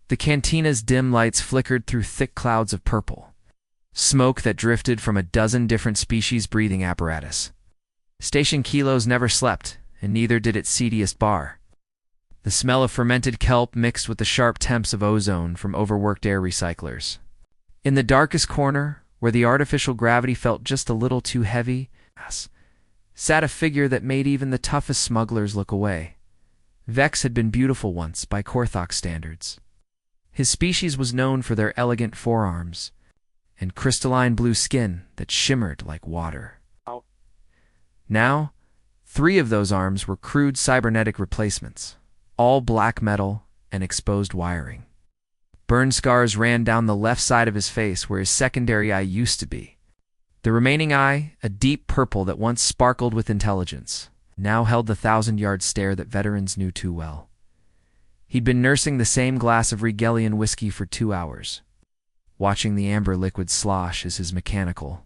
The cantina's dim lights flickered through thick clouds of purple, smoke that drifted from a dozen different species' breathing apparatus. Station Kilos never slept, and neither did its seediest bar. The smell of fermented kelp mixed with the sharp temps of ozone from overworked air recyclers. In the darkest corner, where the artificial gravity felt just a little too heavy, sat a figure that made even the toughest smugglers look away. Vex had been beautiful once by Korthok standards. His species was known for their elegant forearms and crystalline blue skin that shimmered like water. Now, 3 of those arms were crude cybernetic replacements, all black metal and exposed wiring. Burn scars ran down the left side of his face where his secondary eye used to be. The remaining eye, a deep purple that once sparkled with intelligence, now held the 1,000-yard stare that veterans knew too well. He'd been nursing the same glass of Regelian whiskey for 2 hours, watching the amber liquid slosh as his mechanical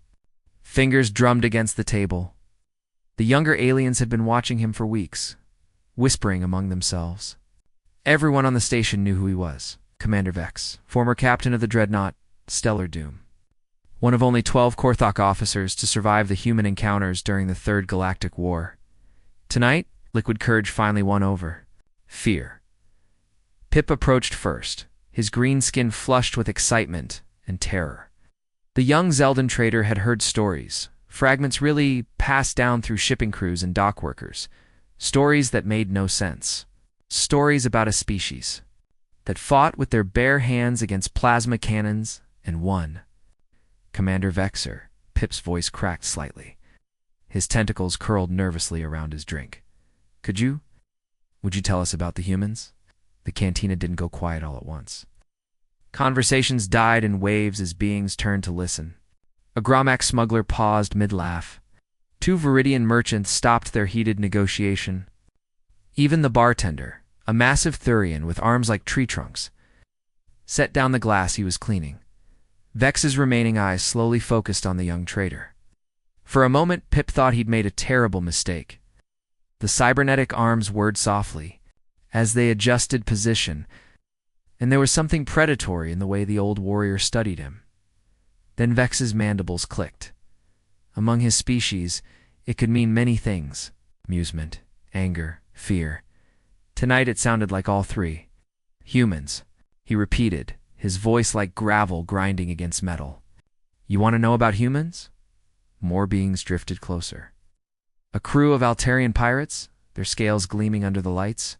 fingers drummed against the table. The younger aliens had been watching him for weeks, whispering among themselves. Everyone on the station knew who he was. Commander Vex, former captain of the dreadnought, Stellar Doom. One of only 12 Korthok officers to survive the human encounters during the Third Galactic War. Tonight, liquid courage finally won over fear. Pip approached first, his green skin flushed with excitement and terror. The young Zeldan trader had heard stories, fragments really passed down through shipping crews and dock workers, stories that made no sense. Stories about a species that fought with their bare hands against plasma cannons and won. Commander Vexer, Pip's voice cracked slightly. His tentacles curled nervously around his drink. Would you tell us about the humans? The cantina didn't go quiet all at once. Conversations died in waves as beings turned to listen. A Gromax smuggler paused mid-laugh. 2 Viridian merchants stopped their heated negotiation. Even the bartender, a massive Thurian with arms like tree trunks, set down the glass he was cleaning. Vex's remaining eyes slowly focused on the young trader. For a moment, Pip thought he'd made a terrible mistake. The cybernetic arms whirred softly as they adjusted position, and there was something predatory in the way the old warrior studied him. Then Vex's mandibles clicked. Among his species, it could mean many things: amusement, anger, fear. Tonight it sounded like all 3. Humans, he repeated, his voice like gravel grinding against metal. You want to know about humans? More beings drifted closer. A crew of Altarian pirates, their scales gleaming under the lights.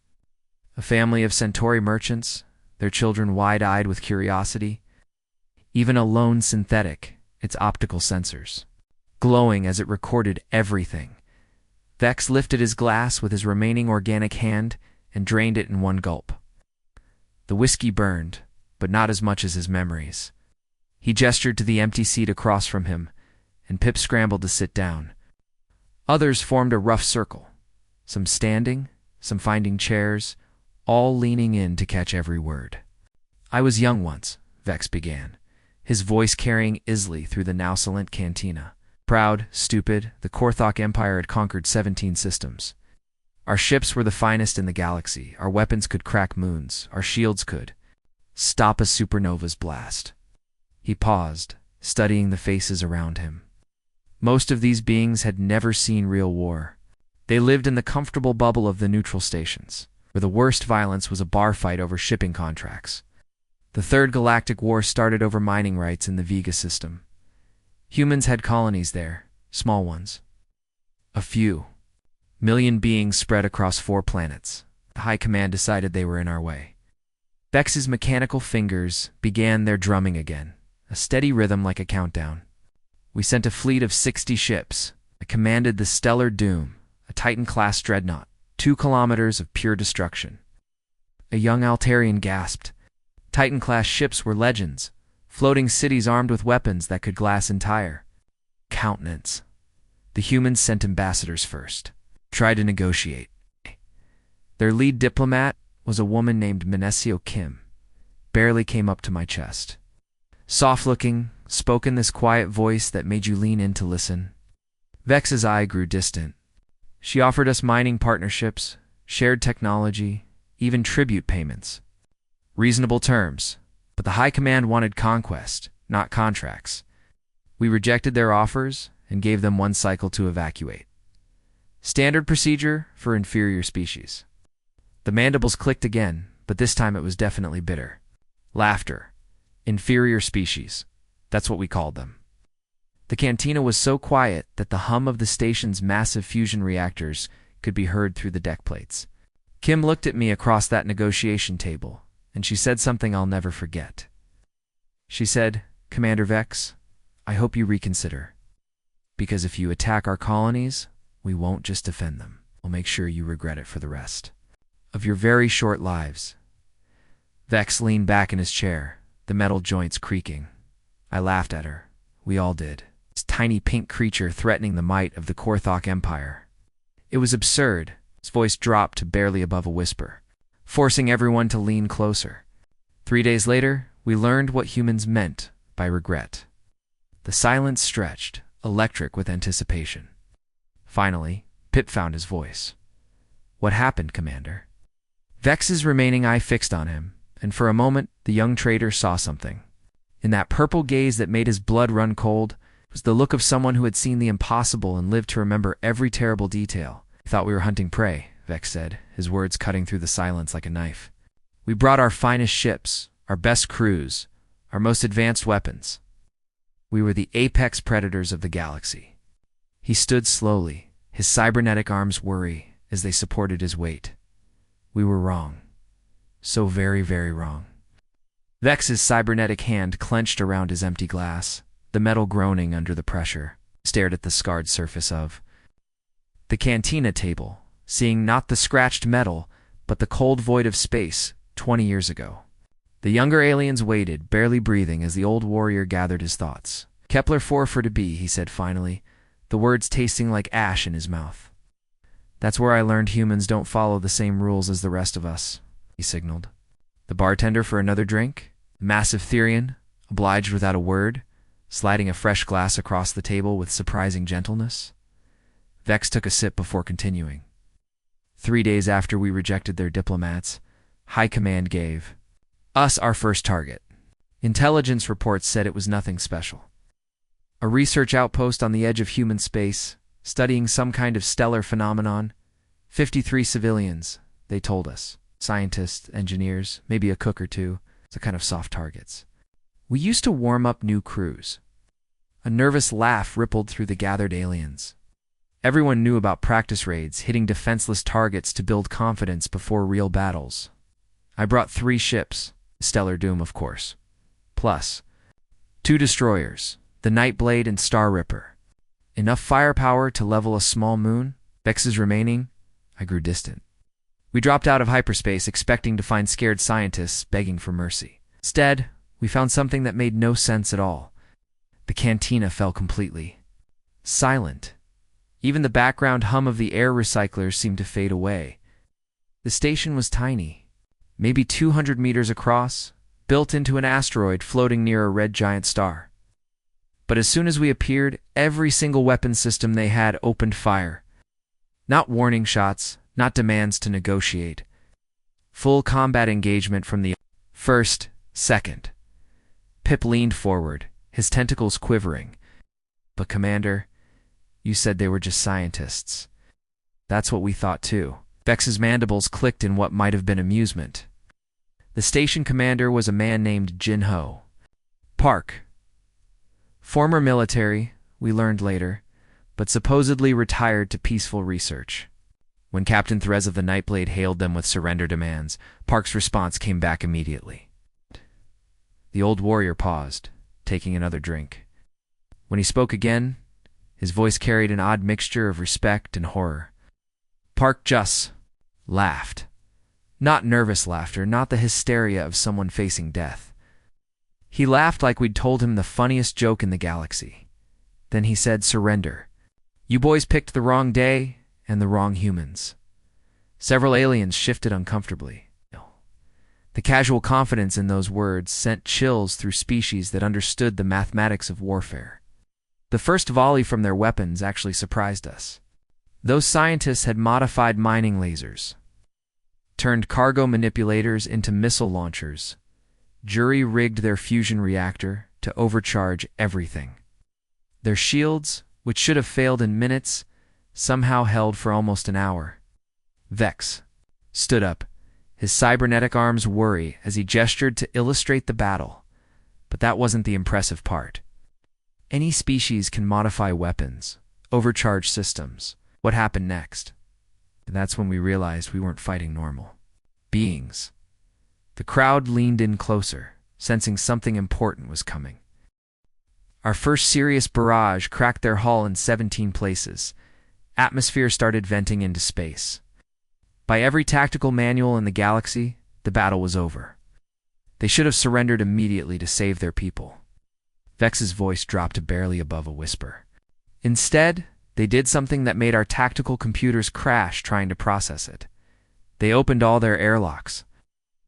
A family of Centauri merchants, their children wide-eyed with curiosity. Even a lone synthetic, its optical sensors glowing as it recorded everything. Vex lifted his glass with his remaining organic hand and drained it in one gulp. The whiskey burned, but not as much as his memories. He gestured to the empty seat across from him, and Pip scrambled to sit down. Others formed a rough circle, some standing, some finding chairs, all leaning in to catch every word. I was young once, Vex began, his voice carrying Isley through the now silent cantina. Proud, stupid, the Korthok Empire had conquered 17 systems. Our ships were the finest in the galaxy, our weapons could crack moons, our shields could stop a supernova's blast. He paused, studying the faces around him. Most of these beings had never seen real war. They lived in the comfortable bubble of the neutral stations, where the worst violence was a bar fight over shipping contracts. The Third Galactic War started over mining rights in the Vega system. Humans had colonies there, small ones. A few. Million beings spread across 4 planets. The High Command decided they were in our way. Vex's mechanical fingers began their drumming again, a steady rhythm like a countdown. We sent a fleet of 60 ships. I commanded the Stellar Doom, a Titan-class dreadnought, 2 kilometers of pure destruction. A young Altarian gasped. Titan-class ships were legends, floating cities armed with weapons that could glass entire continents. The humans sent ambassadors first, tried to negotiate. Their lead diplomat was a woman named Minesio Kim, barely came up to my chest. Soft-looking, spoke in this quiet voice that made you lean in to listen. Vex's eye grew distant. She offered us mining partnerships, shared technology, even tribute payments. Reasonable terms, but the High Command wanted conquest, not contracts. We rejected their offers and gave them 1 cycle to evacuate. Standard procedure for inferior species. The mandibles clicked again, but this time it was definitely bitter. Laughter. Inferior species. That's what we called them. The cantina was so quiet that the hum of the station's massive fusion reactors could be heard through the deck plates. Kim looked at me across that negotiation table, and she said something I'll never forget. She said, "Commander Vex, I hope you reconsider. Because if you attack our colonies, we won't just defend them. We'll make sure you regret it for the rest of your very short lives." Vex leaned back in his chair, the metal joints creaking. I laughed at her. We all did. This tiny pink creature threatening the might of the Korthok Empire. It was absurd. His voice dropped to barely above a whisper, forcing everyone to lean closer. 3 days later, we learned what humans meant by regret. The silence stretched, electric with anticipation. Finally, Pip found his voice. "What happened, Commander?" Vex's remaining eye fixed on him, and for a moment the young trader saw something. In that purple gaze that made his blood run cold was the look of someone who had seen the impossible and lived to remember every terrible detail. "I thought we were hunting prey," Vex said, his words cutting through the silence like a knife. "We brought our finest ships, our best crews, our most advanced weapons. We were the apex predators of the galaxy." He stood slowly, his cybernetic arms worry as they supported his weight. "We were wrong. So very, very wrong." Vex's cybernetic hand clenched around his empty glass, the metal groaning under the pressure, stared at the scarred surface of the cantina table, seeing not the scratched metal, but the cold void of space 20 years ago. The younger aliens waited, barely breathing, as the old warrior gathered his thoughts. "Kepler 4 for to be," he said finally, the words tasting like ash in his mouth. "That's where I learned humans don't follow the same rules as the rest of us," he signaled. The bartender for another drink, the massive Therian, obliged without a word, sliding a fresh glass across the table with surprising gentleness. Vex took a sip before continuing. 3 days after we rejected their diplomats, High Command gave us our first target. Intelligence reports said it was nothing special. A research outpost on the edge of human space, studying some kind of stellar phenomenon. 53 civilians, they told us. Scientists, engineers, maybe a cook or two, the kind of soft targets. We used to warm up new crews. A nervous laugh rippled through the gathered aliens. Everyone knew about practice raids, hitting defenseless targets to build confidence before real battles. I brought 3 ships, Stellar Doom of course, plus 2 destroyers, the Nightblade and Star Ripper. Enough firepower to level a small moon. Vex's remaining. I grew distant. We dropped out of hyperspace expecting to find scared scientists begging for mercy. Instead, we found something that made no sense at all. The cantina fell completely silent. Even the background hum of the air recyclers seemed to fade away. The station was tiny, maybe 200 meters across, built into an asteroid floating near a red giant star. But as soon as we appeared, every single weapon system they had opened fire. Not warning shots, not demands to negotiate. Full combat engagement from the first second. Pip leaned forward, his tentacles quivering. "But Commander, you said they were just scientists." "That's what we thought too." Vex's mandibles clicked in what might have been amusement. The station commander was a man named Jin Ho Park. Former military, we learned later, but supposedly retired to peaceful research. When Captain Therese of the Nightblade hailed them with surrender demands, Park's response came back immediately. The old warrior paused, taking another drink. When he spoke again, his voice carried an odd mixture of respect and horror. Park just laughed. Not nervous laughter, not the hysteria of someone facing death. He laughed like we'd told him the funniest joke in the galaxy. Then he said, "Surrender. You boys picked the wrong day and the wrong humans." Several aliens shifted uncomfortably. The casual confidence in those words sent chills through species that understood the mathematics of warfare. The first volley from their weapons actually surprised us. Those scientists had modified mining lasers. turned cargo manipulators into missile launchers, jury-rigged their fusion reactor to overcharge everything. Their shields, which should have failed in minutes, somehow held for almost an hour. Vex stood up, his cybernetic arms worry as he gestured to illustrate the battle. But that wasn't the impressive part. Any species can modify weapons, overcharge systems. What happened next? And that's when we realized we weren't fighting normal beings. The crowd leaned in closer, sensing something important was coming. Our first serious barrage cracked their hull in 17 places. Atmosphere started venting into space. By every tactical manual in the galaxy, the battle was over. They should have surrendered immediately to save their people. Vex's voice dropped to barely above a whisper. Instead, they did something that made our tactical computers crash trying to process it. They opened all their airlocks.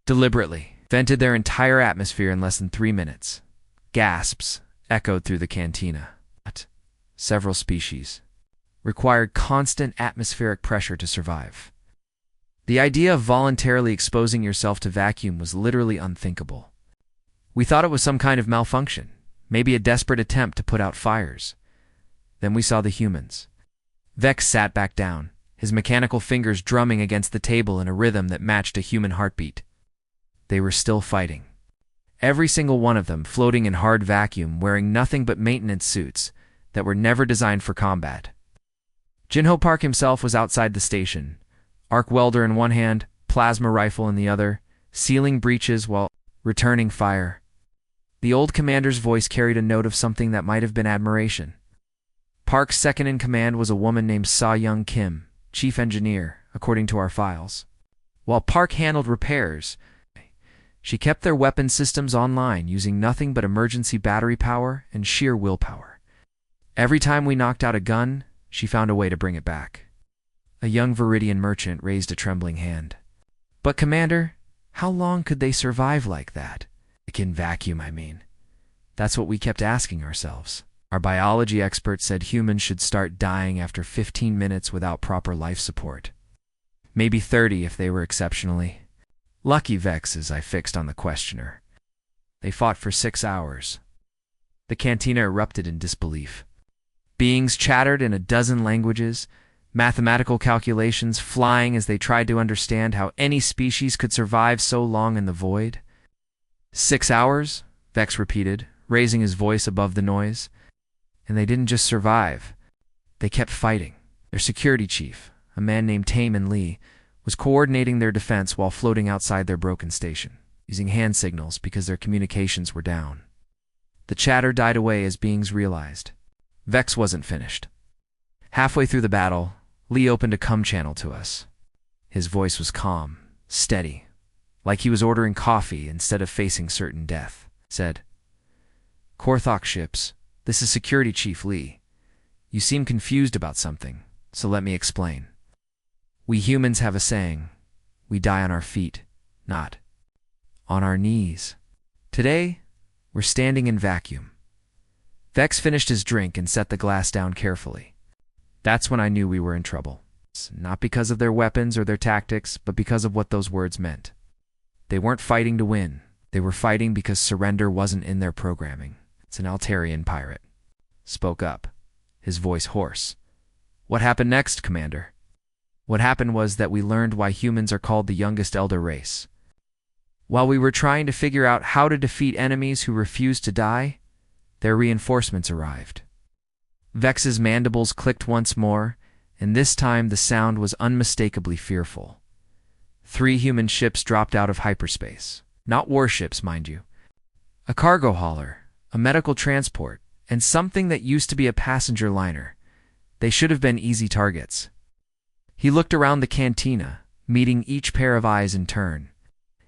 Deliberately, vented their entire atmosphere in less than 3 minutes. Gasps echoed through the cantina. Several species required constant atmospheric pressure to survive. The idea of voluntarily exposing yourself to vacuum was literally unthinkable. We thought it was some kind of malfunction, maybe a desperate attempt to put out fires. Then we saw the humans. Vex sat back down, his mechanical fingers drumming against the table in a rhythm that matched a human heartbeat. They were still fighting. Every single one of them floating in hard vacuum, wearing nothing but maintenance suits that were never designed for combat. Jinho Park himself was outside the station, arc welder in one hand, plasma rifle in the other, sealing breaches while returning fire. The old commander's voice carried a note of something that might have been admiration. Park's second-in-command was a woman named Sa-Young Kim, chief engineer, according to our files. While Park handled repairs, she kept their weapon systems online using nothing but emergency battery power and sheer willpower. Every time we knocked out a gun, she found a way to bring it back. A young Viridian merchant raised a trembling hand. But Commander, how long could they survive like that? In vacuum, I mean. That's what we kept asking ourselves. Our biology expert said humans should start dying after 15 minutes without proper life support. Maybe 30 if they were exceptionally lucky. Vexes, I fixed on the questioner. They fought for 6 hours. The cantina erupted in disbelief. Beings chattered in a dozen languages, mathematical calculations flying as they tried to understand how any species could survive so long in the void. 6 hours? Vex repeated, raising his voice above the noise. And they didn't just survive. They kept fighting. Their security chief, a man named Taemin Lee, was coordinating their defense while floating outside their broken station, using hand signals because their communications were down. The chatter died away as beings realized. Vex wasn't finished. Halfway through the battle, Lee opened a cum channel to us. His voice was calm, steady, like he was ordering coffee instead of facing certain death. Said, "Korthok ships, this is Security Chief Lee. You seem confused about something, so let me explain. We humans have a saying, we die on our feet, not on our knees. Today, we're standing in vacuum." Vex finished his drink and set the glass down carefully. That's when I knew we were in trouble. Not because of their weapons or their tactics, but because of what those words meant. They weren't fighting to win. They were fighting because surrender wasn't in their programming. It's an Altarian pirate. Spoke up, his voice hoarse. "What happened next, Commander?" What happened was that we learned why humans are called the youngest elder race. While we were trying to figure out how to defeat enemies who refused to die, their reinforcements arrived. Vex's mandibles clicked once more, and this time the sound was unmistakably fearful. 3 human ships dropped out of hyperspace. Not warships, mind you. A cargo hauler, a medical transport, and something that used to be a passenger liner. They should have been easy targets. He looked around the cantina, meeting each pair of eyes in turn.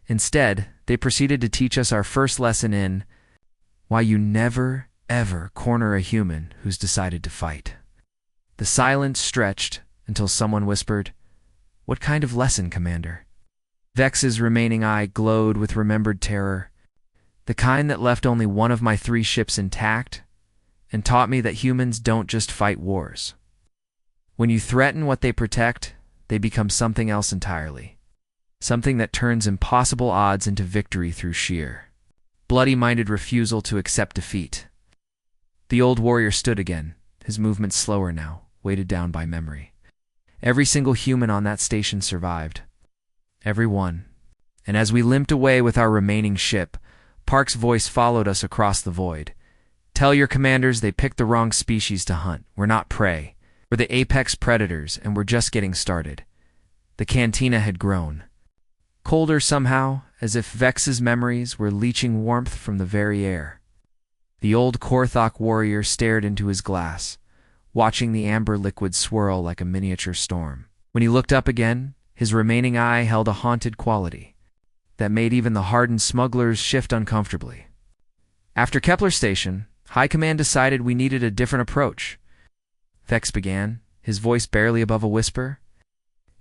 Instead, they proceeded to teach us our first lesson in why you never, ever corner a human who's decided to fight. The silence stretched until someone whispered, "What kind of lesson, Commander?" Vex's remaining eye glowed with remembered terror, the kind that left only one of my 3 ships intact and taught me that humans don't just fight wars. When you threaten what they protect, they become something else entirely. something that turns impossible odds into victory through sheer, bloody-minded refusal to accept defeat. The old warrior stood again, his movements slower now, weighted down by memory. Every single human on that station survived. Every one. And as we limped away with our remaining ship, Park's voice followed us across the void. Tell your commanders they picked the wrong species to hunt. We're not prey. We're the apex predators, and we're just getting started. The cantina had grown. Colder somehow, as if Vex's memories were leaching warmth from the very air. The old Korthok warrior stared into his glass, watching the amber liquid swirl like a miniature storm. When he looked up again, his remaining eye held a haunted quality that made even the hardened smugglers shift uncomfortably. After Kepler Station, High Command decided we needed a different approach. Vex began, his voice barely above a whisper.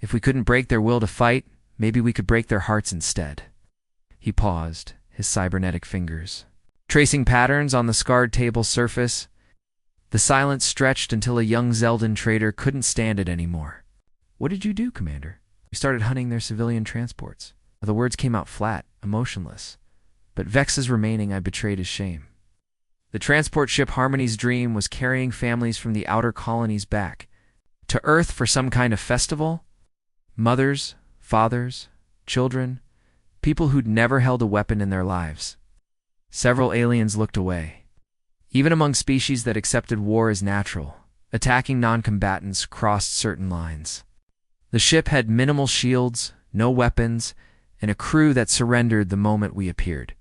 If we couldn't break their will to fight, maybe we could break their hearts instead. He paused, his cybernetic fingers tracing patterns on the scarred table's surface. The silence stretched until a young Zeldan trader couldn't stand it anymore. What did you do, Commander? We started hunting their civilian transports. The words came out flat, emotionless. But Vex's remaining I betrayed his shame. The transport ship Harmony's Dream was carrying families from the outer colonies back to Earth for some kind of festival. Mothers, fathers, children, people who'd never held a weapon in their lives. Several aliens looked away. Even among species that accepted war as natural, attacking non-combatants crossed certain lines. The ship had minimal shields, no weapons, and a crew that surrendered the moment we appeared.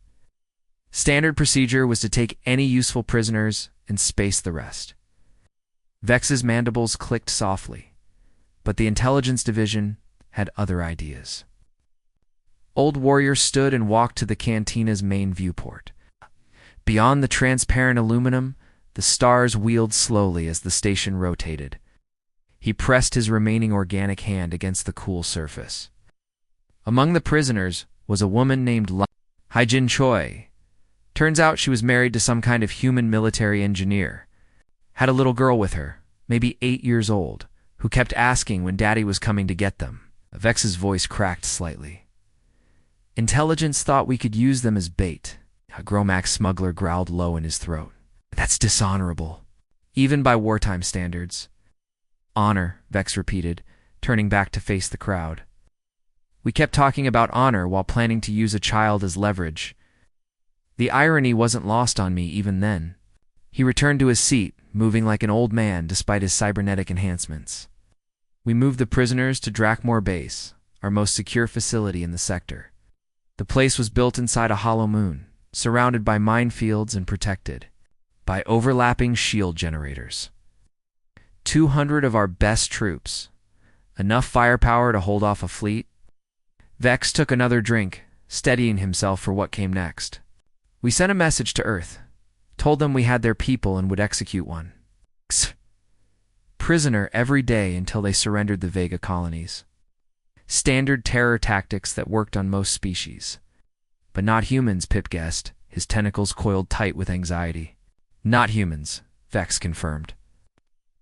Standard procedure was to take any useful prisoners and space the rest. Vex's mandibles clicked softly, but the intelligence division had other ideas. Old Warrior stood and walked to the cantina's main viewport. Beyond the transparent aluminum, the stars wheeled slowly as the station rotated. He pressed his remaining organic hand against the cool surface. Among the prisoners was a woman named Haijin Choi. Turns out she was married to some kind of human military engineer. Had a little girl with her, maybe 8 years old, who kept asking when Daddy was coming to get them. Vex's voice cracked slightly. Intelligence thought we could use them as bait. A Gromax smuggler growled low in his throat. That's dishonorable, even by wartime standards. Honor, Vex repeated, turning back to face the crowd. We kept talking about honor while planning to use a child as leverage. The irony wasn't lost on me even then. He returned to his seat, moving like an old man despite his cybernetic enhancements. We moved the prisoners to Drakmore Base, our most secure facility in the sector. The place was built inside a hollow moon, surrounded by minefields and protected by overlapping shield generators. 200 of our best troops, enough firepower to hold off a fleet. Vex took another drink, steadying himself for what came next. We sent a message to Earth, told them we had their people and would execute one. Prisoner every day until they surrendered the Vega colonies. Standard terror tactics that worked on most species. But not humans, Pip guessed, his tentacles coiled tight with anxiety. Not humans, Vex confirmed.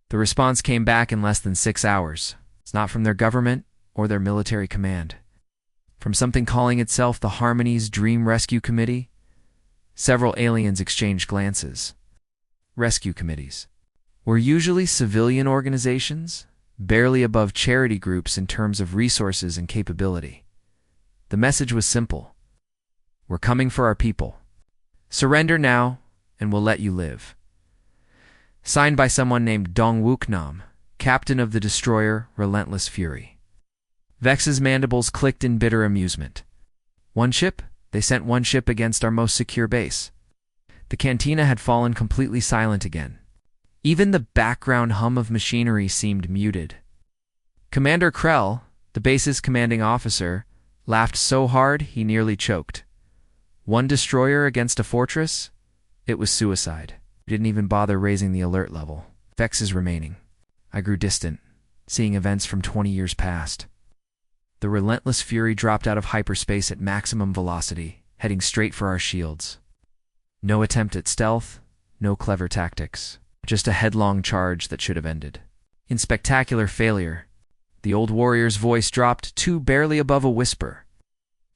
The response came back in less than 6 hours. It's not from their government or their military command. From something calling itself the Harmony's Dream Rescue Committee. Several aliens exchanged glances. Rescue committees were usually civilian organizations, barely above charity groups in terms of resources and capability. The message was simple. We're coming for our people. Surrender now, and we'll let you live. Signed by someone named Dong Wook Nam, captain of the destroyer Relentless Fury. Vex's mandibles clicked in bitter amusement. One ship? They sent one ship against our most secure base. The cantina had fallen completely silent again. Even the background hum of machinery seemed muted. Commander Krell, the base's commanding officer, laughed so hard he nearly choked. One destroyer against a fortress? It was suicide. We didn't even bother raising the alert level. Vex is remaining. I grew distant, seeing events from 20 years past. The Relentless Fury dropped out of hyperspace at maximum velocity, heading straight for our shields. No attempt at stealth, no clever tactics. Just a headlong charge that should have ended. In spectacular failure, the old warrior's voice dropped to barely above a whisper.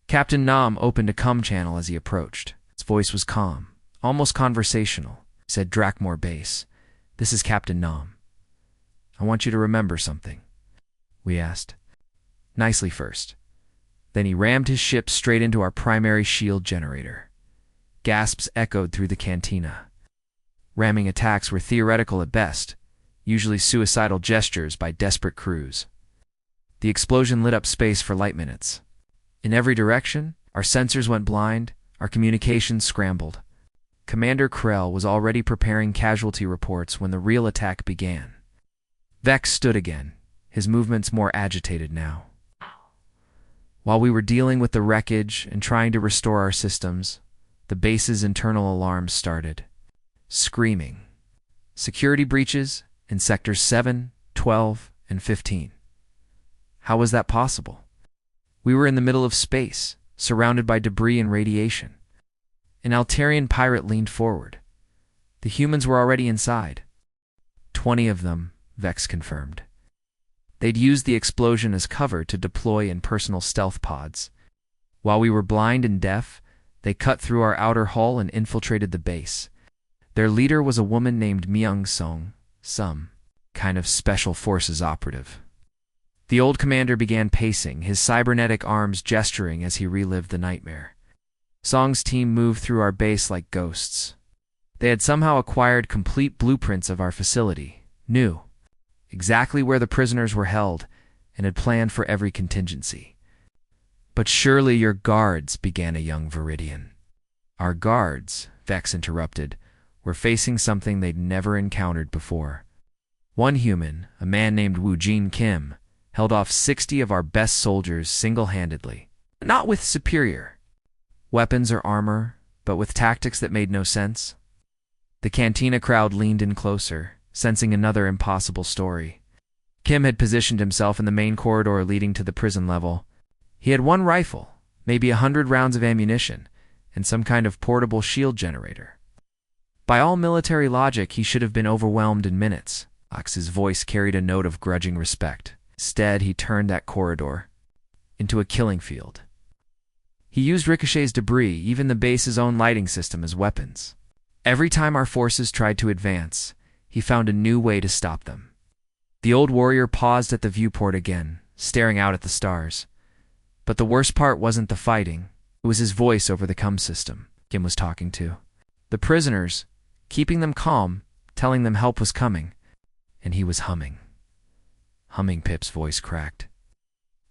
Captain Nam opened a cum channel as he approached. His voice was calm, almost conversational. He said, "Drakmor Base, this is Captain Nam. I want you to remember something." We asked. "Nicely first." Then he rammed his ship straight into our primary shield generator. Gasps echoed through the cantina. Ramming attacks were theoretical at best, usually suicidal gestures by desperate crews. The explosion lit up space for light minutes. In every direction, our sensors went blind, our communications scrambled. Commander Krell was already preparing casualty reports when the real attack began. Vex stood again, his movements more agitated now. While we were dealing with the wreckage and trying to restore our systems, the base's internal alarms started. Screaming. Security breaches in sectors 7, 12, and 15. How was that possible? We were in the middle of space, surrounded by debris and radiation. An Altarian pirate leaned forward. The humans were already inside. 20 of them, Vex confirmed. They'd used the explosion as cover to deploy in personal stealth pods. While we were blind and deaf, they cut through our outer hull and infiltrated the base. Their leader was a woman named Myung Song, some kind of special forces operative. The old commander began pacing, his cybernetic arms gesturing as he relived the nightmare. Song's team moved through our base like ghosts. They had somehow acquired complete blueprints of our facility, knew exactly where the prisoners were held, and had planned for every contingency. "But surely your guards," began a young Viridian. Our guards, Vex interrupted, were facing something they'd never encountered before. One human, a man named Woojin Kim, held off 60 of our best soldiers single-handedly. Not with superior weapons or armor, but with tactics that made no sense. The cantina crowd leaned in closer, sensing another impossible story. Kim had positioned himself in the main corridor leading to the prison level. He had one rifle, maybe 100 rounds of ammunition, and some kind of portable shield generator. By all military logic, he should have been overwhelmed in minutes. Ox's voice carried a note of grudging respect. Instead, he turned that corridor into a killing field. He used Ricochet's debris, even the base's own lighting system, as weapons. Every time our forces tried to advance, he found a new way to stop them. The old warrior paused at the viewport again, staring out at the stars. But the worst part wasn't the fighting. It was his voice over the comm system Kim was talking to. The prisoners, keeping them calm, telling them help was coming. And he was humming. Humming, Pip's voice cracked.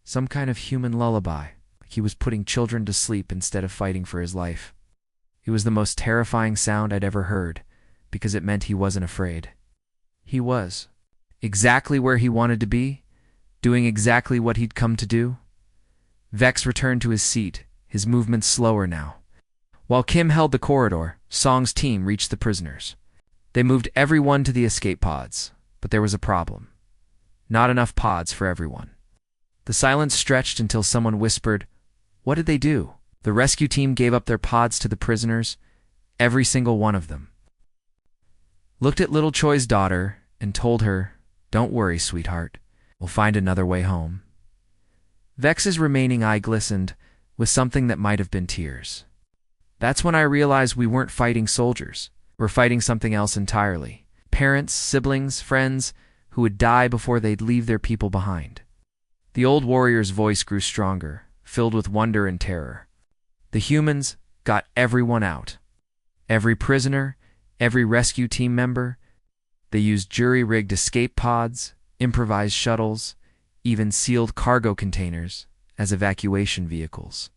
Some kind of human lullaby, like he was putting children to sleep instead of fighting for his life. It was the most terrifying sound I'd ever heard, because it meant he wasn't afraid. He was. Exactly where he wanted to be, doing exactly what he'd come to do. Vex returned to his seat, his movements slower now. While Kim held the corridor, Song's team reached the prisoners. They moved everyone to the escape pods, but there was a problem. Not enough pods for everyone. The silence stretched until someone whispered, "What did they do?" The rescue team gave up their pods to the prisoners, every single one of them. Looked at little Choi's daughter and told her, "Don't worry, sweetheart. We'll find another way home." Vex's remaining eye glistened with something that might have been tears. That's when I realized we weren't fighting soldiers. We're fighting something else entirely. Parents, siblings, friends who would die before they'd leave their people behind. The old warrior's voice grew stronger, filled with wonder and terror. The humans got everyone out. Every prisoner, every rescue team member. They used jury-rigged escape pods, improvised shuttles, even sealed cargo containers as evacuation vehicles.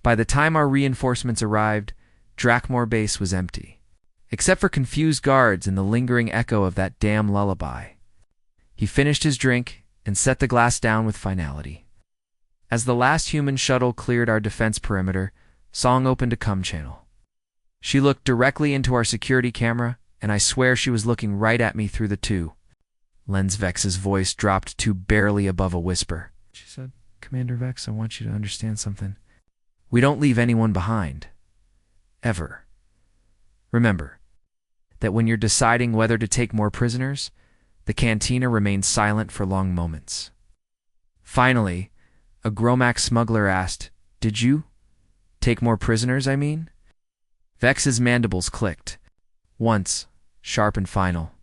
By the time our reinforcements arrived, Drakmor Base was empty, except for confused guards and the lingering echo of that damn lullaby. He finished his drink and set the glass down with finality. As the last human shuttle cleared our defense perimeter, Song opened a comm channel. She looked directly into our security camera, and I swear she was looking right at me through the two. Lens Vex's voice dropped to barely above a whisper. She said, "Commander Vex, I want you to understand something. We don't leave anyone behind. Ever. Remember that when you're deciding whether to take more prisoners, the cantina remains silent for long moments." Finally, a Gromax smuggler asked, Did you? Take more prisoners, I mean? Vex's mandibles clicked. Once, sharp and final.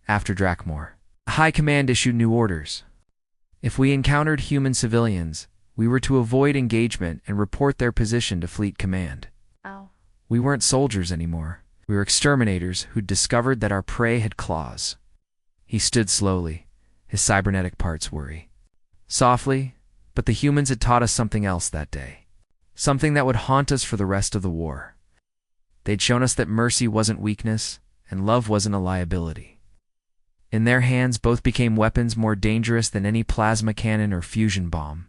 After Drakmor, High Command issued new orders. If we encountered human civilians, we were to avoid engagement and report their position to Fleet Command. Oh. We weren't soldiers anymore. We were exterminators who'd discovered that our prey had claws. He stood slowly, his cybernetic parts worry. Softly, but the humans had taught us something else that day. Something that would haunt us for the rest of the war. They'd shown us that mercy wasn't weakness, and love wasn't a liability. In their hands, both became weapons more dangerous than any plasma cannon or fusion bomb.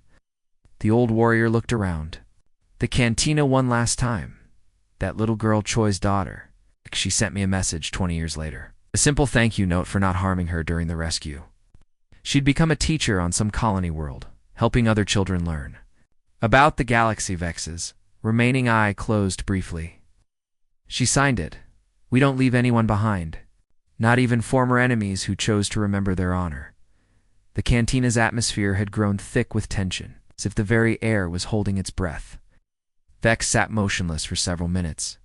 The old warrior looked around. The cantina one last time. That little girl Choi's daughter. She sent me a message 20 years later. A simple thank you note for not harming her during the rescue. She'd become a teacher on some colony world, helping other children learn. About the galaxy, Vex's remaining eye closed briefly. She signed it. We don't leave anyone behind. Not even former enemies who chose to remember their honor. The cantina's atmosphere had grown thick with tension, as if the very air was holding its breath. Vex sat motionless for several minutes,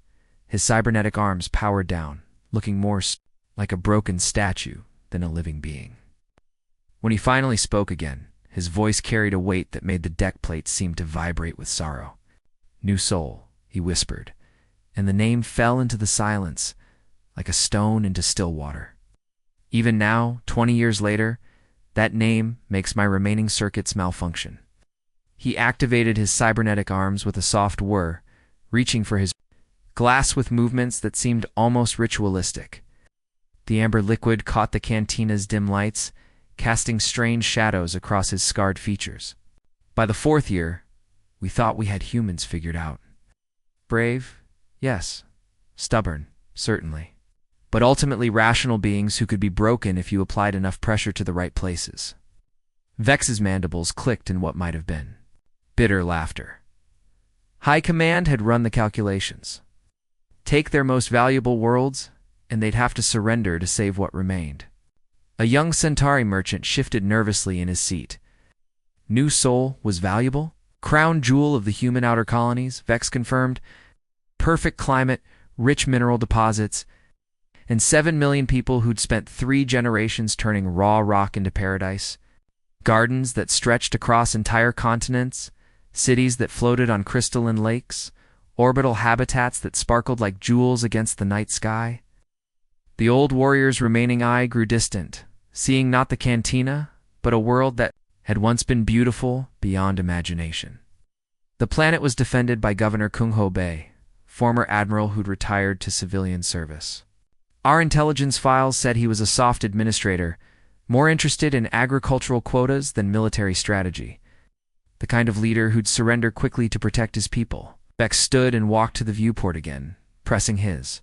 his cybernetic arms powered down, looking more like a broken statue than a living being. When he finally spoke again, his voice carried a weight that made the deck plate seem to vibrate with sorrow. New soul, he whispered, and the name fell into the silence, like a stone into still water. Even now, 20 years later, that name makes my remaining circuits malfunction. He activated his cybernetic arms with a soft whir, reaching for his glass with movements that seemed almost ritualistic. The amber liquid caught the cantina's dim lights, casting strange shadows across his scarred features. By the 4th year, we thought we had humans figured out. Brave? Yes. Stubborn? Certainly. But ultimately rational beings who could be broken if you applied enough pressure to the right places. Vex's mandibles clicked in what might have been bitter laughter. High Command had run the calculations. Take their most valuable worlds, and they'd have to surrender to save what remained. A young Centauri merchant shifted nervously in his seat. New Sol was valuable? Crown jewel of the human outer colonies, Vex confirmed. Perfect climate, rich mineral deposits, and 7 million people who'd spent 3 generations turning raw rock into paradise. Gardens that stretched across entire continents, cities that floated on crystalline lakes, orbital habitats that sparkled like jewels against the night sky. The old warrior's remaining eye grew distant, seeing not the cantina, but a world that had once been beautiful beyond imagination. The planet was defended by Governor Kung Ho Bei, former admiral who'd retired to civilian service. Our intelligence files said he was a soft administrator, more interested in agricultural quotas than military strategy. The kind of leader who'd surrender quickly to protect his people. Vex stood and walked to the viewport again, pressing his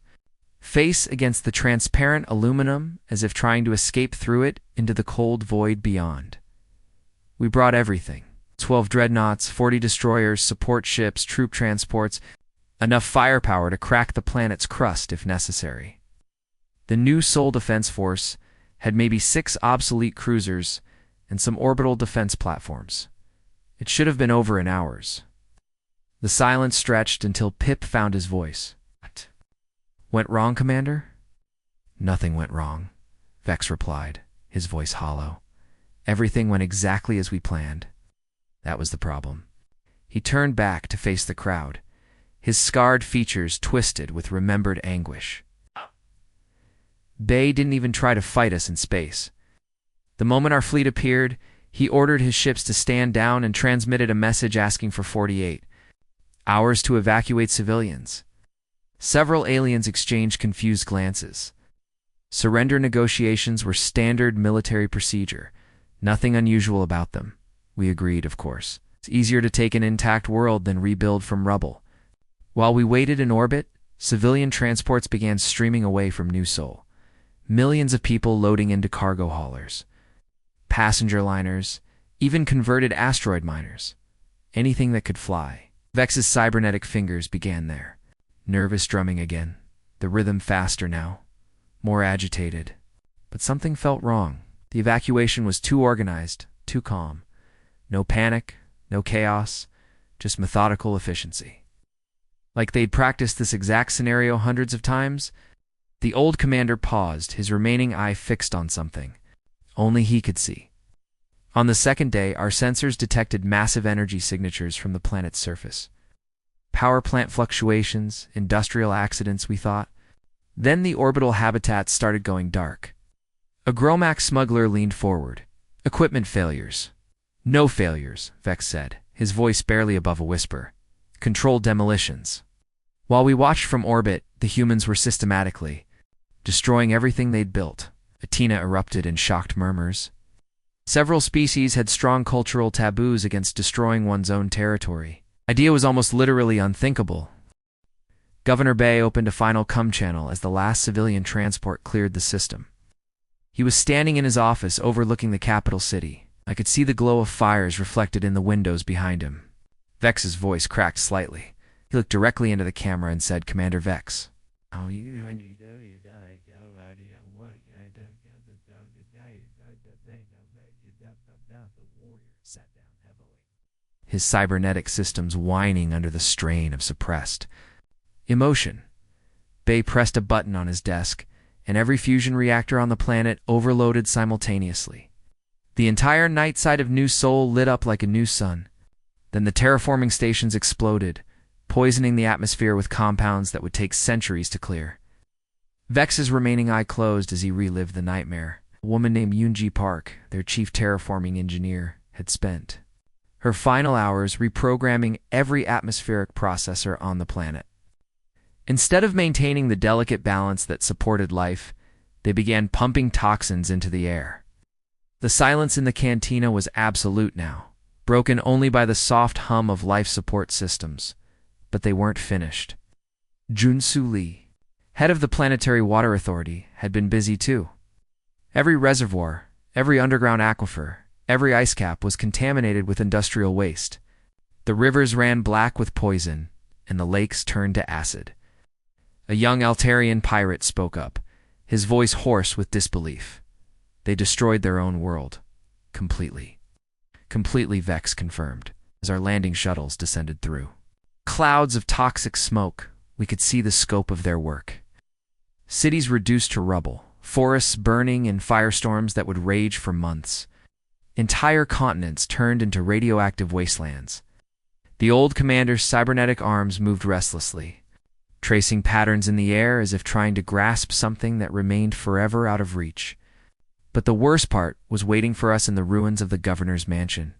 face against the transparent aluminum as if trying to escape through it into the cold void beyond. We brought everything. 12 dreadnoughts, 40 destroyers, support ships, troop transports, enough firepower to crack the planet's crust if necessary. The new Sol Defense Force had maybe 6 obsolete cruisers and some orbital defense platforms. It should have been over in hours. The silence stretched until Pip found his voice. What? Went wrong, Commander? Nothing went wrong, Vex replied, his voice hollow. Everything went exactly as we planned. That was the problem. He turned back to face the crowd, his scarred features twisted with remembered anguish. Bay didn't even try to fight us in space. The moment our fleet appeared, he ordered his ships to stand down and transmitted a message asking for 48 hours to evacuate civilians. Several aliens exchanged confused glances. Surrender negotiations were standard military procedure. Nothing unusual about them. We agreed, of course. It's easier to take an intact world than rebuild from rubble. While we waited in orbit, civilian transports began streaming away from New Sol. Millions of people loading into cargo haulers, passenger liners, even converted asteroid miners. Anything that could fly. Vex's cybernetic fingers began there. Nervous drumming again. The rhythm faster now. More agitated. But something felt wrong. The evacuation was too organized, too calm. No panic, no chaos, just methodical efficiency. Like they'd practiced this exact scenario hundreds of times, the old commander paused, his remaining eye fixed on something only he could see. On the second day, our sensors detected massive energy signatures from the planet's surface. Power plant fluctuations, industrial accidents, we thought. Then the orbital habitats started going dark. A Gromax smuggler leaned forward. Equipment failures. No failures, Vex said, his voice barely above a whisper. Controlled demolitions. While we watched from orbit, the humans were systematically destroying everything they'd built. Atina erupted in shocked murmurs. Several species had strong cultural taboos against destroying one's own territory. Idea was almost literally unthinkable. Governor Bay opened a final cum channel as the last civilian transport cleared the system. He was standing in his office overlooking the capital city. I could see the glow of fires reflected in the windows behind him. Vex's voice cracked slightly. He looked directly into the camera and said, "Commander Vex." His cybernetic systems whining under the strain of suppressed emotion. Bay pressed a button on his desk, and every fusion reactor on the planet overloaded simultaneously. The entire night side of New Sol lit up like a new sun. Then the terraforming stations exploded, poisoning the atmosphere with compounds that would take centuries to clear. Vex's remaining eye closed as he relived the nightmare. A woman named Yoonji Park, their chief terraforming engineer, had spent her final hours reprogramming every atmospheric processor on the planet. Instead of maintaining the delicate balance that supported life, they began pumping toxins into the air. The silence in the cantina was absolute now, broken only by the soft hum of life support systems. But they weren't finished. Junsu Lee, head of the Planetary Water Authority, had been busy too. Every reservoir, every underground aquifer, every ice cap was contaminated with industrial waste. The rivers ran black with poison, and the lakes turned to acid. A young Altarian pirate spoke up, his voice hoarse with disbelief. They destroyed their own world. Completely. Completely, Vex confirmed, as our landing shuttles descended through clouds of toxic smoke. We could see the scope of their work. Cities reduced to rubble, forests burning in firestorms that would rage for months. Entire continents turned into radioactive wastelands. The old commander's cybernetic arms moved restlessly, tracing patterns in the air as if trying to grasp something that remained forever out of reach. But the worst part was waiting for us in the ruins of the governor's mansion.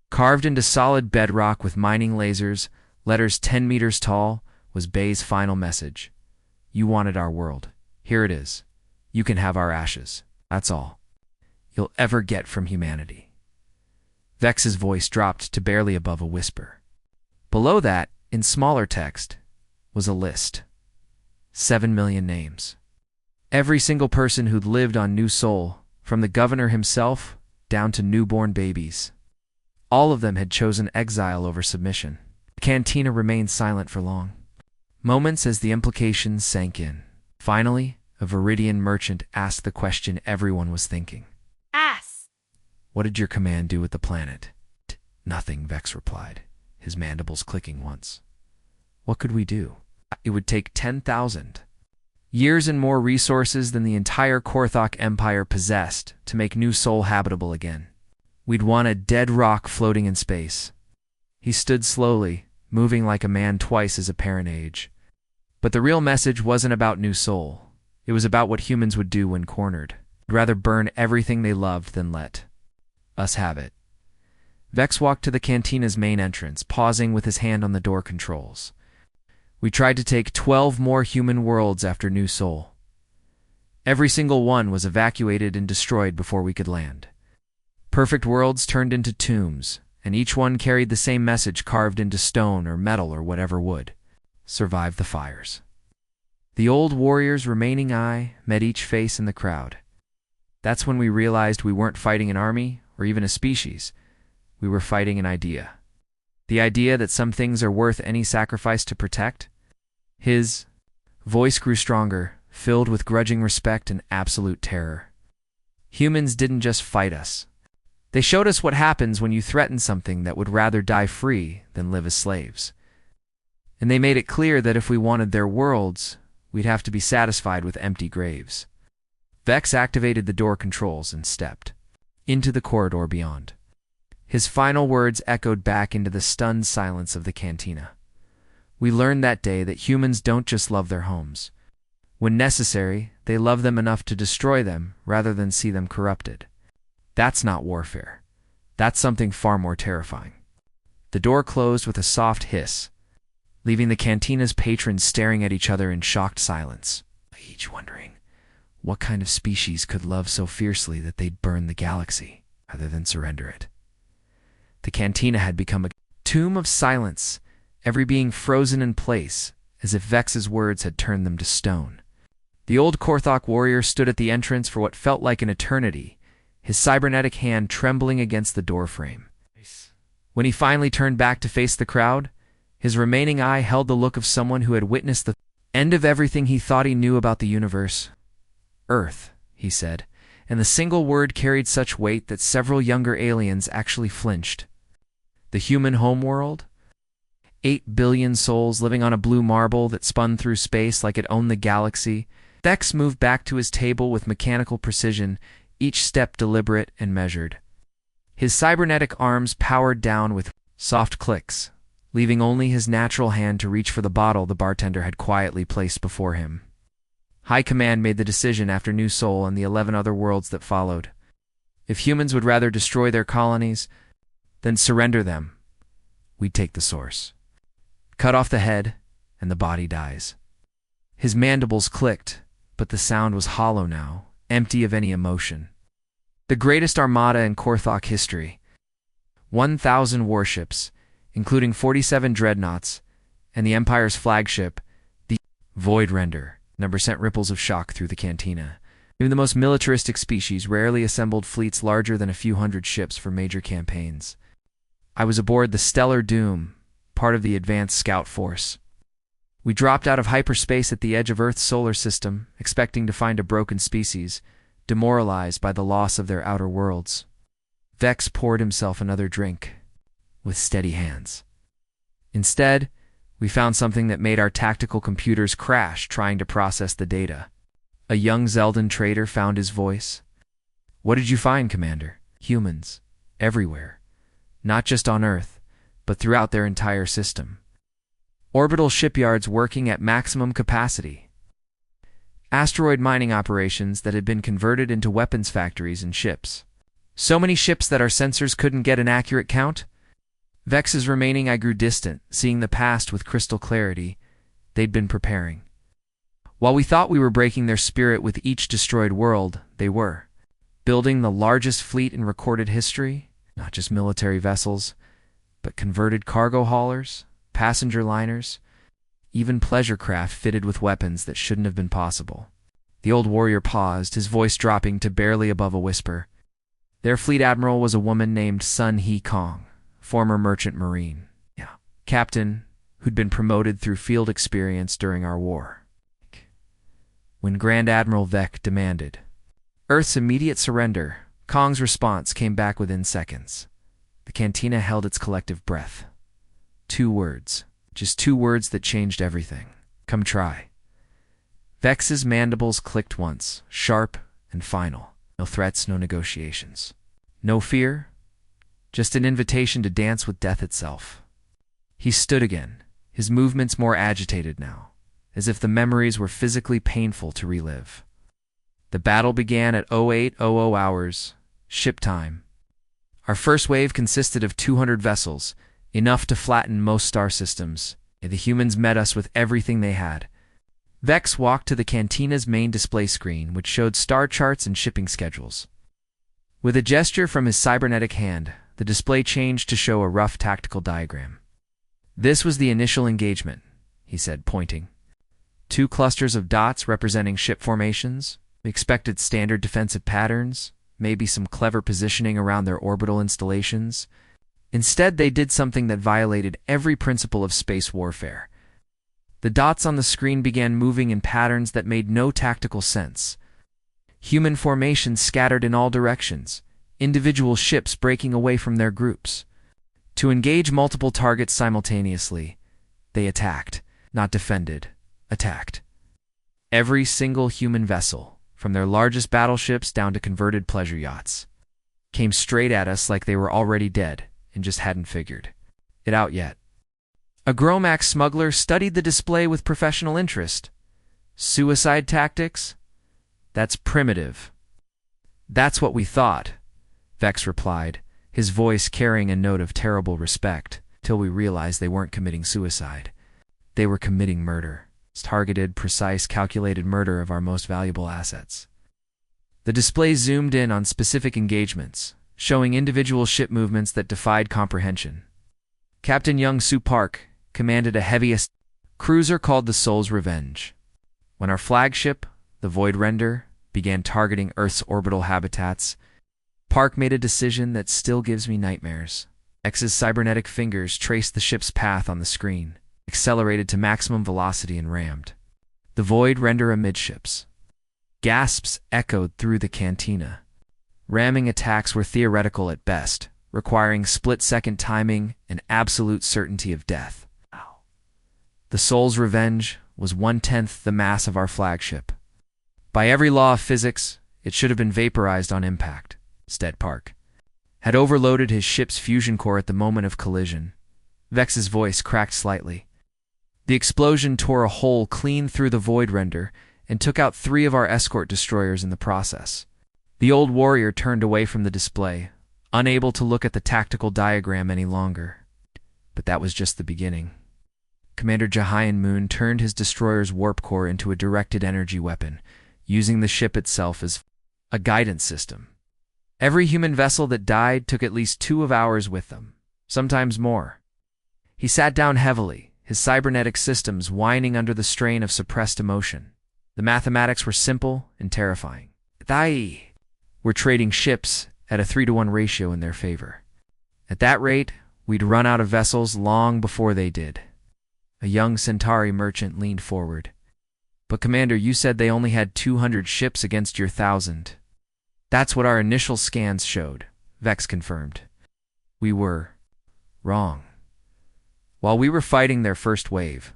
Carved into solid bedrock with mining lasers, letters 10 meters tall, was Bay's final message. You wanted our world. Here it is. You can have our ashes. That's all you'll ever get from humanity. Vex's voice dropped to barely above a whisper. Below that, in smaller text, was a list. 7 million names. Every single person who'd lived on New Sol, from the governor himself down to newborn babies. All of them had chosen exile over submission. The cantina remained silent for long. Moments as the implications sank in. Finally, a Viridian merchant asked the question everyone was thinking. Ass! What did your command do with the planet? Nothing, Vex replied, his mandibles clicking once. What could we do? It would take 10,000 years and more resources than the entire Korthok Empire possessed to make New Sol habitable again. We'd want a dead rock floating in space. He stood slowly, moving like a man twice his apparent age. But the real message wasn't about New Sol. It was about what humans would do when cornered. They'd rather burn everything they loved than let us have it. Vex walked to the cantina's main entrance, pausing with his hand on the door controls. We tried to take 12 more human worlds after New Sol. Every single one was evacuated and destroyed before we could land. Perfect worlds turned into tombs, and each one carried the same message carved into stone or metal or whatever would survive the fires. The old warrior's remaining eye met each face in the crowd. That's when we realized we weren't fighting an army or even a species. We were fighting an idea. The idea that some things are worth any sacrifice to protect. His voice grew stronger, filled with grudging respect and absolute terror. Humans didn't just fight us. They showed us what happens when you threaten something that would rather die free than live as slaves. And they made it clear that if we wanted their worlds, we'd have to be satisfied with empty graves. Vex activated the door controls and stepped into the corridor beyond. His final words echoed back into the stunned silence of the cantina. We learned that day that humans don't just love their homes. When necessary, they love them enough to destroy them rather than see them corrupted. That's not warfare. That's something far more terrifying. The door closed with a soft hiss, leaving the cantina's patrons staring at each other in shocked silence, each wondering what kind of species could love so fiercely that they'd burn the galaxy rather than surrender it. The cantina had become a tomb of silence, every being frozen in place, as if Vex's words had turned them to stone. The old Korthok warrior stood at the entrance for what felt like an eternity, his cybernetic hand trembling against the doorframe. When he finally turned back to face the crowd, his remaining eye held the look of someone who had witnessed the end of everything he thought he knew about the universe. Earth, he said, and the single word carried such weight that several younger aliens actually flinched. The human homeworld? 8 billion souls living on a blue marble that spun through space like it owned the galaxy. Vex moved back to his table with mechanical precision, each step deliberate and measured. His cybernetic arms powered down with soft clicks, leaving only his natural hand to reach for the bottle the bartender had quietly placed before him. High Command made the decision after New Sol and the 11 other worlds that followed. If humans would rather destroy their colonies than surrender them, we'd take the source. Cut off the head, and the body dies. His mandibles clicked, but the sound was hollow now, empty of any emotion. The greatest armada in Korthok history. 1,000 warships, including 47 dreadnoughts, and the Empire's flagship, the Void Render, sent ripples of shock through the cantina. Even the most militaristic species rarely assembled fleets larger than a few hundred ships for major campaigns. I was aboard the Stellar Doom, part of the Advanced Scout Force. We dropped out of hyperspace at the edge of Earth's solar system, expecting to find a broken species, demoralized by the loss of their outer worlds. Vex poured himself another drink, with steady hands. Instead, we found something that made our tactical computers crash trying to process the data. A young Zeldan trader found his voice. What did you find, Commander? Humans. Everywhere. Not just on Earth, but throughout their entire system. Orbital shipyards working at maximum capacity. Asteroid mining operations that had been converted into weapons factories and ships. So many ships that our sensors couldn't get an accurate count? Vex's remaining eye grew distant, seeing the past with crystal clarity. They'd been preparing. While we thought we were breaking their spirit with each destroyed world, they were. Building the largest fleet in recorded history, not just military vessels, but converted cargo haulers, passenger liners, even pleasure craft fitted with weapons that shouldn't have been possible. The old warrior paused, his voice dropping to barely above a whisper. Their fleet admiral was a woman named Sun Hee Kong, former merchant marine. Captain, who'd been promoted through field experience during our war. When Grand Admiral Vec demanded Earth's immediate surrender, Kong's response came back within seconds. The cantina held its collective breath. 2 words. Just 2 words that changed everything. Come try. Vex's mandibles clicked once, sharp and final. No threats, no negotiations. No fear, just an invitation to dance with death itself. He stood again, his movements more agitated now, as if the memories were physically painful to relive. The battle began at 0800 hours, ship time. Our first wave consisted of 200 vessels, enough to flatten most star systems, and the humans met us with everything they had. Vex walked to the cantina's main display screen, which showed star charts and shipping schedules. With a gesture from his cybernetic hand, the display changed to show a rough tactical diagram. This was the initial engagement, he said, pointing. 2 clusters of dots representing ship formations, expected standard defensive patterns, maybe some clever positioning around their orbital installations. Instead, they did something that violated every principle of space warfare. The dots on the screen began moving in patterns that made no tactical sense. Human formations scattered in all directions, individual ships breaking away from their groups. To engage multiple targets simultaneously, they attacked, not defended, attacked. Every single human vessel, from their largest battleships down to converted pleasure yachts, came straight at us like they were already dead and just hadn't figured it out yet. A Gromax smuggler studied the display with professional interest. Suicide tactics? That's primitive. That's what we thought, Vex replied, his voice carrying a note of terrible respect, till we realized they weren't committing suicide. They were committing murder. Targeted, precise, calculated murder of our most valuable assets. The display zoomed in on specific engagements, showing individual ship movements that defied comprehension. Captain Young-Soo Park commanded a heavy cruiser called the Soul's Revenge. When our flagship, the Void Render, began targeting Earth's orbital habitats, Park made a decision that still gives me nightmares. X's cybernetic fingers traced the ship's path on the screen, accelerated to maximum velocity and rammed the Void Render amidships. Gasps echoed through the cantina. Ramming attacks were theoretical at best, requiring split-second timing and absolute certainty of death. The Soul's Revenge was 1/10 the mass of our flagship. By every law of physics, it should have been vaporized on impact. Stead Park had overloaded his ship's fusion core at the moment of collision. Vex's voice cracked slightly. The explosion tore a hole clean through the Void Render and took out 3 of our escort destroyers in the process. The old warrior turned away from the display, unable to look at the tactical diagram any longer. But that was just the beginning. Commander Jahian Moon turned his destroyer's warp core into a directed energy weapon, using the ship itself as a guidance system. Every human vessel that died took at least 2 of ours with them, sometimes more. He sat down heavily, his cybernetic systems whining under the strain of suppressed emotion. The mathematics were simple and terrifying. They were trading ships at a 3-to-1 ratio in their favor. At that rate, we'd run out of vessels long before they did. A young Centauri merchant leaned forward. But Commander, you said they only had 200 ships against your 1,000. That's what our initial scans showed, Vex confirmed. We were wrong. While we were fighting their first wave,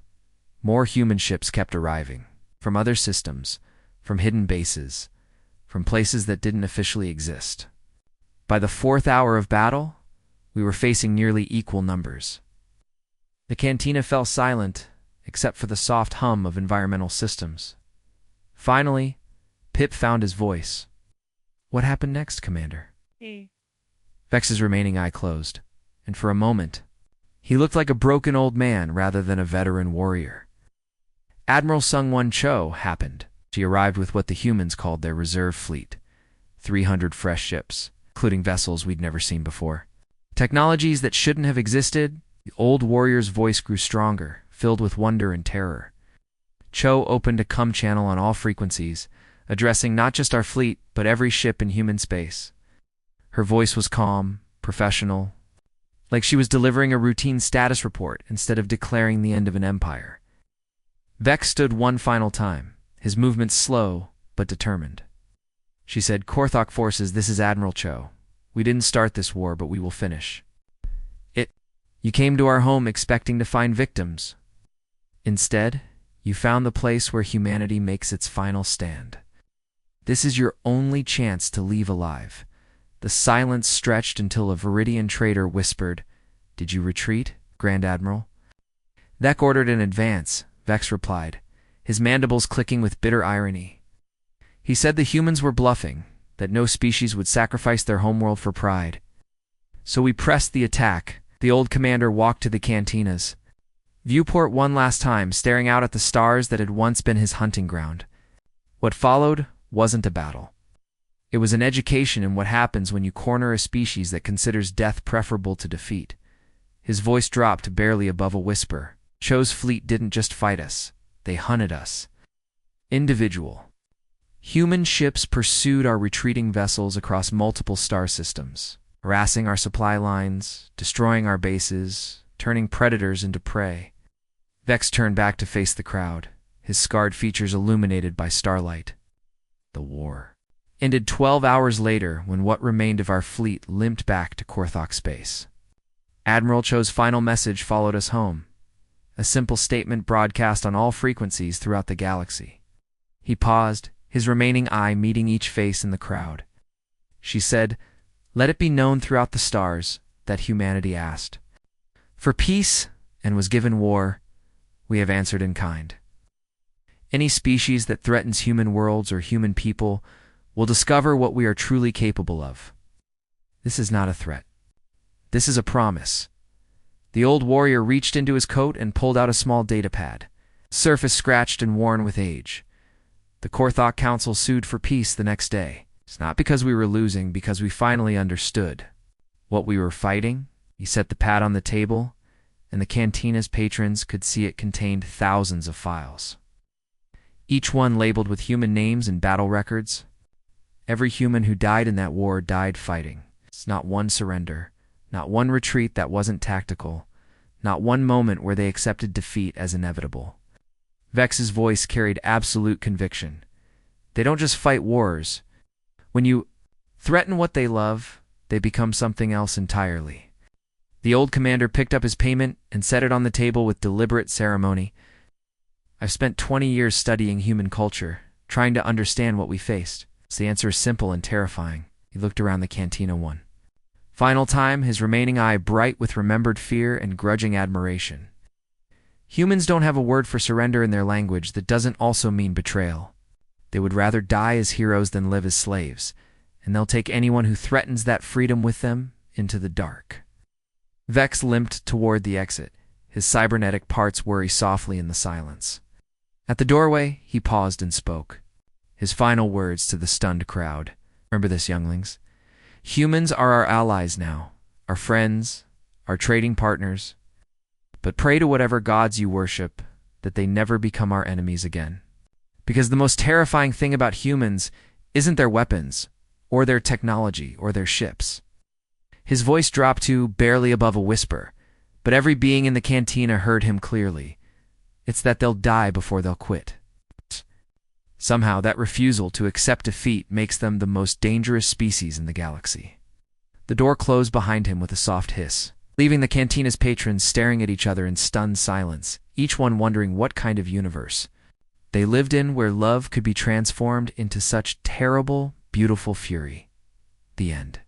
more human ships kept arriving, from other systems, from hidden bases, from places that didn't officially exist. By the 4th hour of battle, we were facing nearly equal numbers. The cantina fell silent, except for the soft hum of environmental systems. Finally, Pip found his voice. What happened next, Commander? Vex's remaining eye closed, and for a moment, he looked like a broken old man rather than a veteran warrior. Admiral Sung-Won Cho happened. She arrived with what the humans called their reserve fleet, 300 fresh ships, including vessels we'd never seen before. Technologies that shouldn't have existed. The old warrior's voice grew stronger, filled with wonder and terror. Cho opened a comm channel on all frequencies, addressing not just our fleet, but every ship in human space. Her voice was calm, professional, like she was delivering a routine status report instead of declaring the end of an empire. Vex stood one final time, his movements slow but determined. She said, Korthok forces, this is Admiral Cho. We didn't start this war, but we will finish it. You came to our home expecting to find victims. Instead, you found the place where humanity makes its final stand. This is your only chance to leave alive. The silence stretched until a Viridian trader whispered, Did you retreat, Grand Admiral? Vec ordered in advance, Vex replied, his mandibles clicking with bitter irony. He said the humans were bluffing, that no species would sacrifice their homeworld for pride. So we pressed the attack. The old commander walked to the cantinas. Viewport one last time, staring out at the stars that had once been his hunting ground. What followed wasn't a battle. It was an education in what happens when you corner a species that considers death preferable to defeat. His voice dropped barely above a whisper. Cho's fleet didn't just fight us. They hunted us. Individual. Human ships pursued our retreating vessels across multiple star systems, harassing our supply lines, destroying our bases, turning predators into prey. Vex turned back to face the crowd, his scarred features illuminated by starlight. The war. ended 12 hours later when what remained of our fleet limped back to Korthok space. Admiral Cho's final message followed us home, a simple statement broadcast on all frequencies throughout the galaxy. He paused, his remaining eye meeting each face in the crowd. She said, "Let it be known throughout the stars that humanity asked for peace and was given war. We have answered in kind. Any species that threatens human worlds or human people will discover what we are truly capable of. This is not a threat. This is a promise." The old warrior reached into his coat and pulled out a small data pad, surface scratched and worn with age. The Korthok Council sued for peace the next day. It's not because we were losing, because we finally understood what we were fighting. He set the pad on the table, and the cantina's patrons could see it contained thousands of files, each one labeled with human names and battle records. Every human who died in that war died fighting. It's not one surrender, not one retreat that wasn't tactical, not one moment where they accepted defeat as inevitable. Vex's voice carried absolute conviction. They don't just fight wars. When you threaten what they love, they become something else entirely. The old commander picked up his payment and set it on the table with deliberate ceremony. "I've spent 20 years studying human culture, trying to understand what we faced. The answer is simple and terrifying." He looked around the cantina one final time, his remaining eye bright with remembered fear and grudging admiration. Humans don't have a word for surrender in their language that doesn't also mean betrayal. They would rather die as heroes than live as slaves, and they'll take anyone who threatens that freedom with them into the dark. Vex limped toward the exit, his cybernetic parts whirring softly in the silence. At the doorway, he paused and spoke, his final words to the stunned crowd. "Remember this, younglings. Humans are our allies now, our friends, our trading partners. But pray to whatever gods you worship that they never become our enemies again. Because the most terrifying thing about humans isn't their weapons, or their technology, or their ships." His voice dropped to barely above a whisper, but every being in the cantina heard him clearly. It's that they'll die before they'll quit. Somehow, that refusal to accept defeat makes them the most dangerous species in the galaxy. The door closed behind him with a soft hiss, leaving the cantina's patrons staring at each other in stunned silence, each one wondering what kind of universe they lived in where love could be transformed into such terrible, beautiful fury. The end.